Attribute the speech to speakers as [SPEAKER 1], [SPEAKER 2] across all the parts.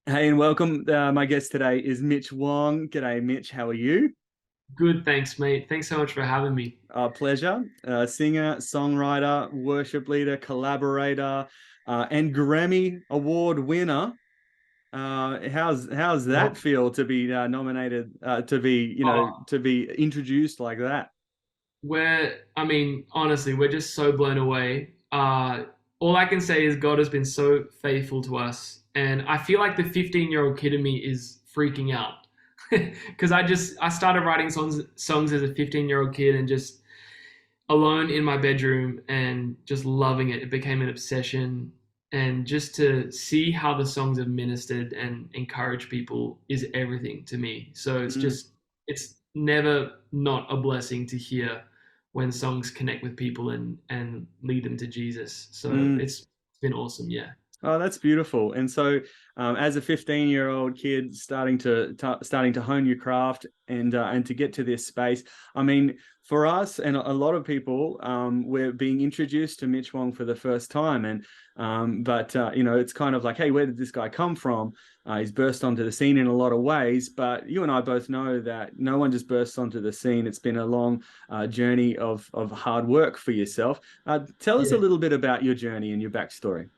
[SPEAKER 1] Hey, and welcome. My guest today is Mitch Wong. G'day, Mitch. How are you?
[SPEAKER 2] Good, thanks, mate. Thanks so much for having me.
[SPEAKER 1] Pleasure. Singer, songwriter, worship leader, collaborator, and Grammy Award winner. How's that
[SPEAKER 2] Well,
[SPEAKER 1] feel to be nominated, to be to be introduced like that?
[SPEAKER 2] honestly, we're just so blown away. All I can say is God has been so faithful to us, and I feel like the 15-year-old kid in me is freaking out because I started writing songs as a 15-year-old kid and just alone in my bedroom and just loving it. It became an obsession. And just to see how the songs have ministered and encouraged people is everything to me. So
[SPEAKER 1] Mm,
[SPEAKER 2] it's never not a blessing to hear when songs connect with people and lead them to Jesus. So
[SPEAKER 1] mm.
[SPEAKER 2] it's been awesome. Yeah.
[SPEAKER 1] Oh, that's beautiful. And so, as a 15-year-old kid starting to hone your craft and to get to this space, I mean, for us and a lot of people, we're being introduced to Mitch Wong for the first time, and but it's kind of like, hey, where did this guy come from? He's burst onto the scene in a lot of ways, but you and I both know that no one just bursts onto the scene. It's been a long journey of hard work for yourself. Tell us a
[SPEAKER 2] Yeah.
[SPEAKER 1] little bit about your journey and your backstory.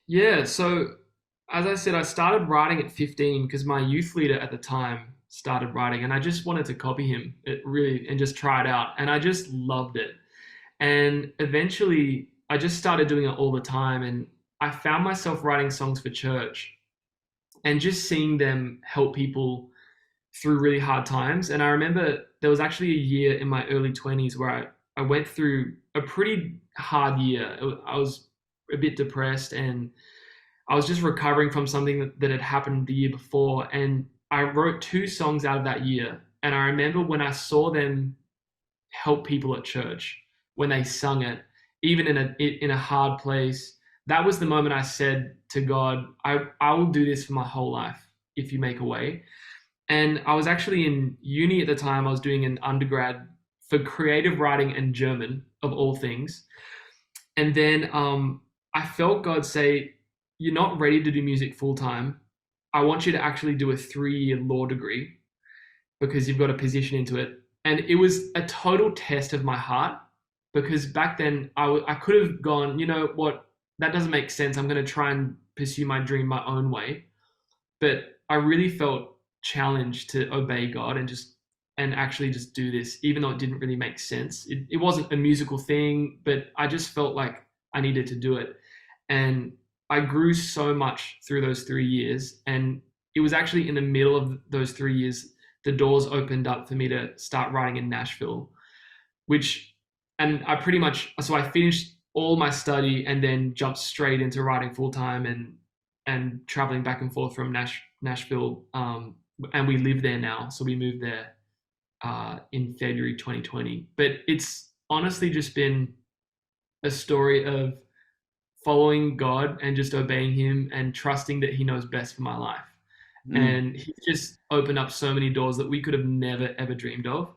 [SPEAKER 2] Yeah. So as I said, I started writing at 15 because my youth leader at the time started writing and I just wanted to copy him and just try it out. And I just loved it. And eventually I just started doing it all the time. And I found myself writing songs for church and just seeing them help people through really hard times. And I remember there was actually a year in my early 20s where I went through a pretty hard year. I was a bit depressed and I was just recovering from something that had happened the year before. And I wrote two songs out of that year. And I remember when I saw them help people at church, when they sung it, even in a hard place, that was the moment I said to God, I will do this for my whole life if you make a way. And I was actually in uni at the time. I was doing an undergrad for creative writing and German, of all things. And then I felt God say, "You're not ready to do music full time. I want you to actually do a 3-year law degree because you've got a position into it." And it was a total test of my heart because back then I could have gone, you know what, that doesn't make sense. I'm going to try and pursue my dream my own way. But I really felt challenged to obey God and actually just do this, even though it didn't really make sense. It wasn't a musical thing, but I just felt like I needed to do it. And I grew so much through those 3 years. And it was actually in the middle of those 3 years, the doors opened up for me to start writing in Nashville, which, and I pretty much, so I finished all my study and then jumped straight into writing full time and traveling back and forth from Nashville. And we live there now. So we moved there in February 2020. But it's honestly just been a story of following God and just obeying Him and trusting that He knows best for my life.
[SPEAKER 1] Mm.
[SPEAKER 2] And He's just opened up so many doors that we could have never, ever dreamed of.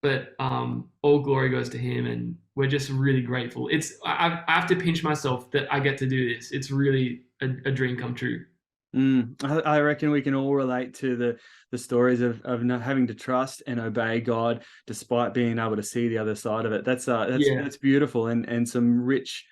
[SPEAKER 2] But all glory goes to Him. And we're just really grateful. I have to pinch myself that I get to do this. It's really a dream come true.
[SPEAKER 1] I reckon we can all relate to the stories of not having to trust and obey God despite being able to see the other side of it.
[SPEAKER 2] Yeah.
[SPEAKER 1] That's beautiful, and some rich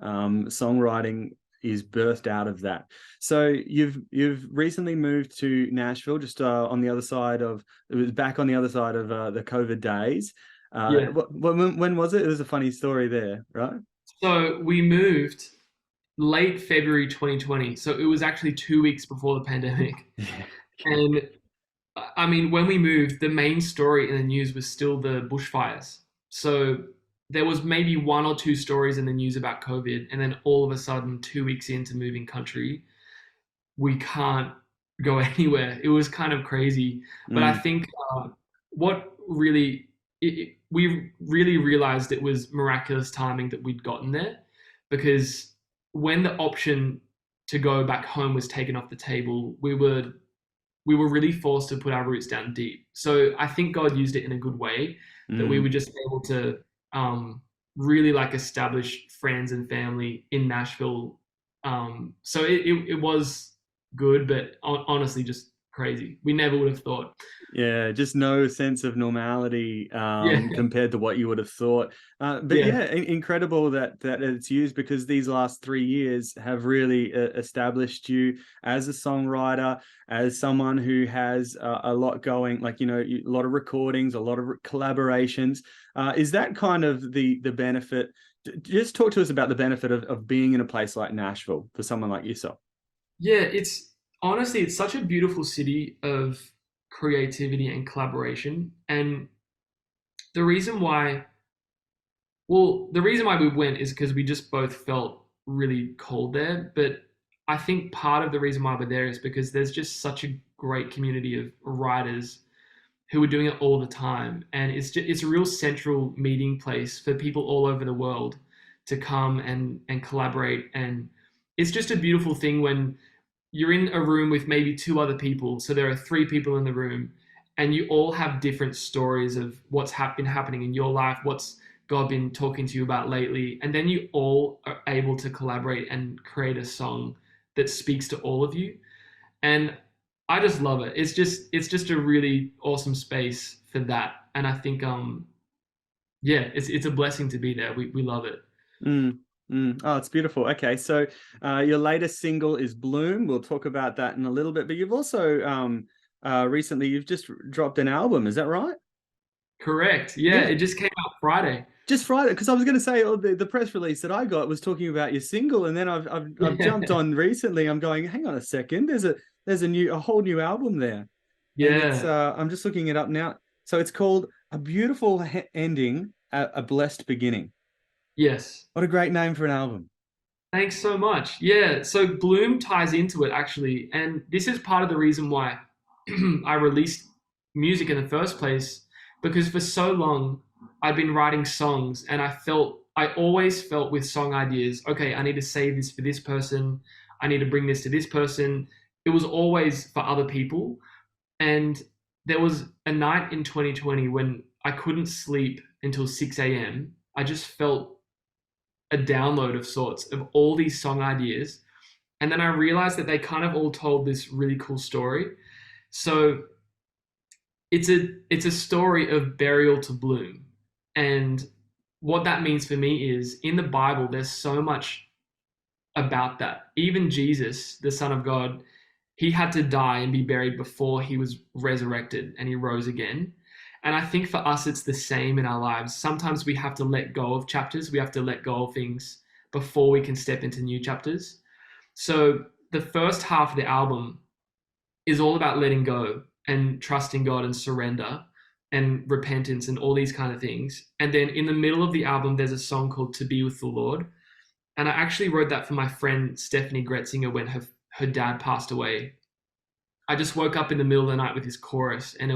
[SPEAKER 1] songwriting is birthed out of that. So you've recently moved to Nashville, just on the other side of it was back on the other side of the COVID days.
[SPEAKER 2] Yeah.
[SPEAKER 1] When was it? It was a funny story there, right?
[SPEAKER 2] So we moved late February 2020. So it was actually 2 weeks before the pandemic. And I mean, when we moved, the main story in the news was still the bushfires. So there was maybe one or two stories in the news about COVID. And then all of a sudden, 2 weeks into moving country, we can't go anywhere. It was kind of crazy. But I
[SPEAKER 1] Mm,
[SPEAKER 2] think what really, we really realized it was miraculous timing that we'd gotten there because when the option to go back home was taken off the table, we were really forced to put our roots down deep. So I think God used it in a good way that we
[SPEAKER 1] mm.
[SPEAKER 2] were just able to really like establish friends and family in Nashville. So it was good, but honestly, just crazy. We never would have thought.
[SPEAKER 1] Yeah, just no sense of normality
[SPEAKER 2] Yeah,
[SPEAKER 1] compared to what you would have thought. But
[SPEAKER 2] yeah,
[SPEAKER 1] yeah, incredible that it's used, because these last 3 years have really established you as a songwriter, as someone who has a lot going, like, a lot of recordings, a lot of collaborations. Is that kind of the benefit? Just talk to us about the benefit of being in a place like Nashville for someone like yourself.
[SPEAKER 2] yeah. It's honestly, it's such a beautiful city of creativity and collaboration. And the reason why, well, the reason why we went is because we just both felt really cold there. But I think part of the reason why we're there is because there's just such a great community of writers who are doing it all the time, and it's a real central meeting place for people all over the world to come and collaborate. And it's just a beautiful thing when you're in a room with maybe two other people, so there are three people in the room, and you all have different stories of what's been happening in your life, what's God been talking to you about lately, and then you all are able to collaborate and create a song that speaks to all of you. And I just love it. It's just a really awesome space for that. And I think yeah, it's a blessing to be there. We love it.
[SPEAKER 1] Mm, Oh, it's beautiful. Okay, so your latest single is Bloom. We'll talk about that in a little bit. But you've also recently you've just dropped an album. Is that right?
[SPEAKER 2] Correct. Yeah,
[SPEAKER 1] Yeah,
[SPEAKER 2] it just came out Friday.
[SPEAKER 1] just Friday. Because I was going to say, oh, the press release that I got was talking about your single, and then I've jumped
[SPEAKER 2] Yeah.
[SPEAKER 1] on recently. I'm going, hang on a second. There's a whole new album there, and it's
[SPEAKER 2] Yeah.
[SPEAKER 1] I'm just looking it up now. So it's called A Beautiful Ending, a Blessed Beginning.
[SPEAKER 2] Yes.
[SPEAKER 1] What a great name for an album.
[SPEAKER 2] Thanks so much. Yeah, so Bloom ties into it actually, and this is part of the reason why I released music in the first place, because for so long I'd been writing songs and I always felt with song ideas, okay, I need to save this for this person, I need to bring this to this person. It was always for other people, and there was a night in 2020 when I couldn't sleep until 6 a.m. I just felt a download of sorts of all these song ideas. And then I realized that they kind of all told this really cool story. So it's a story of burial to bloom. And what that means for me is in the Bible, there's so much about that. Even Jesus, the Son of God, he had to die and be buried before he was resurrected and he rose again. And I think for us, it's the same in our lives. Sometimes we have to let go of chapters, we have to let go of things before we can step into new chapters. So the first half of the album is all about letting go and trusting God and surrender and repentance and all these kind of things. And then in the middle of the album, there's a song called To Be With the Lord. And I actually wrote that for my friend Stephanie Gretzinger when her dad passed away. I just woke up in the middle of the night with this chorus, and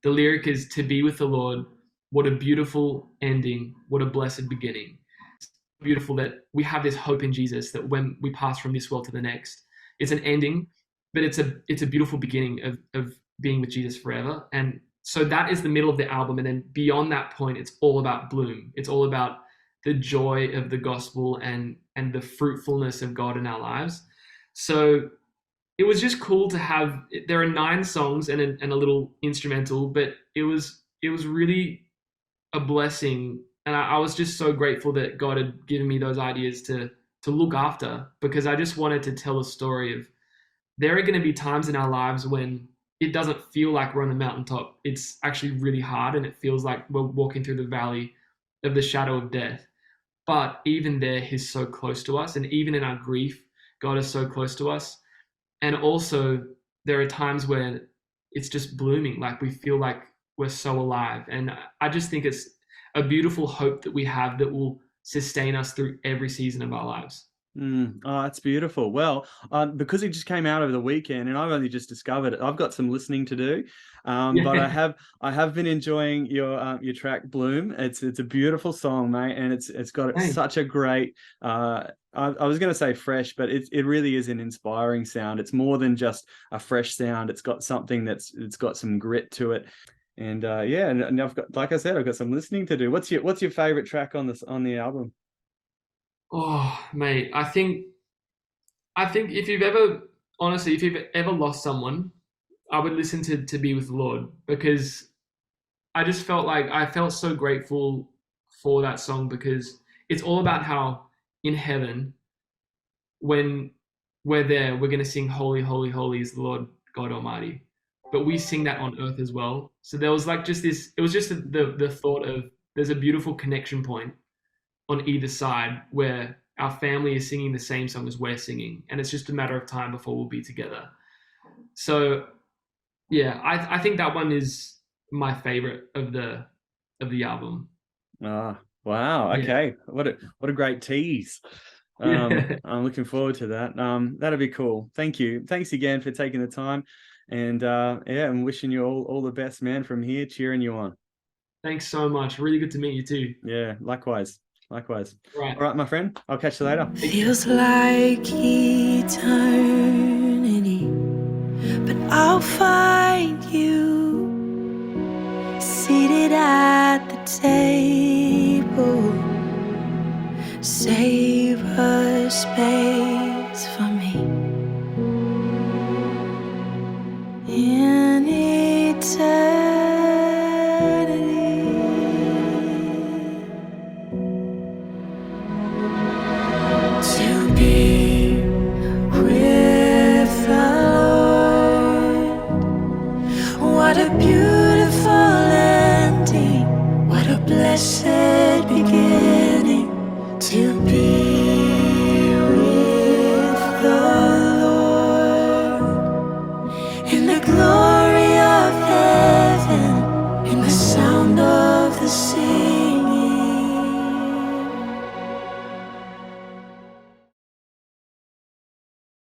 [SPEAKER 2] the lyric is to be with the Lord. What a beautiful ending. What a blessed beginning. It's beautiful that we have this hope in Jesus that when we pass from this world to the next, it's an ending, but it's a beautiful beginning of being with Jesus forever. And so that is the middle of the album. And then beyond that point, it's all about bloom. It's all about the joy of the gospel and the fruitfulness of God in our lives. So it was just cool to have. There are 9 songs and a little instrumental, but it was really a blessing, and I was just so grateful that God had given me those ideas to look after, because I just wanted to tell a story of there are going to be times in our lives when it doesn't feel like we're on the mountaintop. It's actually really hard, and it feels like we're walking through the valley of the shadow of death. But even there, He's so close to us, and even in our grief, God is so close to us. And also, there are times where it's just blooming, like we feel like we're so alive. And I just think it's a beautiful hope that we have that will sustain us through every season of our lives.
[SPEAKER 1] Oh, that's beautiful. Well, because it just came out over the weekend, and I've only just discovered it, I've got some listening to do. But I
[SPEAKER 2] Yeah,
[SPEAKER 1] have been enjoying your track Bloom. It's a beautiful song, mate, and it's got
[SPEAKER 2] thanks.
[SPEAKER 1] such a great. I was going to say fresh, but it really is an inspiring sound. It's more than just a fresh sound. It's got something it's got some grit to it. And yeah, and I've got, like I said, I've got some listening to do. What's your favorite track on the album?
[SPEAKER 2] Oh, mate, I think if you've ever honestly, if you've ever lost someone, I would listen to Be With the Lord, because I just felt like I felt so grateful for that song, because it's all about how in heaven, when we're there, we're going to sing holy, holy, holy is the Lord God Almighty. But we sing that on earth as well. So there was like just this, it was just the thought of there's a beautiful connection point on either side where our family is singing the same song as we're singing. And it's just a matter of time before we'll be together. So yeah, I think that one is my favorite of the album.
[SPEAKER 1] Ah, wow.
[SPEAKER 2] Yeah.
[SPEAKER 1] Okay. What a great tease.
[SPEAKER 2] Yeah.
[SPEAKER 1] I'm looking forward to that. That'll be cool. Thank you. Thanks again for taking the time. And yeah, I'm wishing you all the best, man, from here, cheering you on.
[SPEAKER 2] Thanks so much. Really good to meet you too.
[SPEAKER 1] Yeah, likewise. Likewise.
[SPEAKER 2] Right.
[SPEAKER 1] All right, my friend. I'll catch you later.
[SPEAKER 3] Feels like eternity, but I'll find you seated at the table. Save a space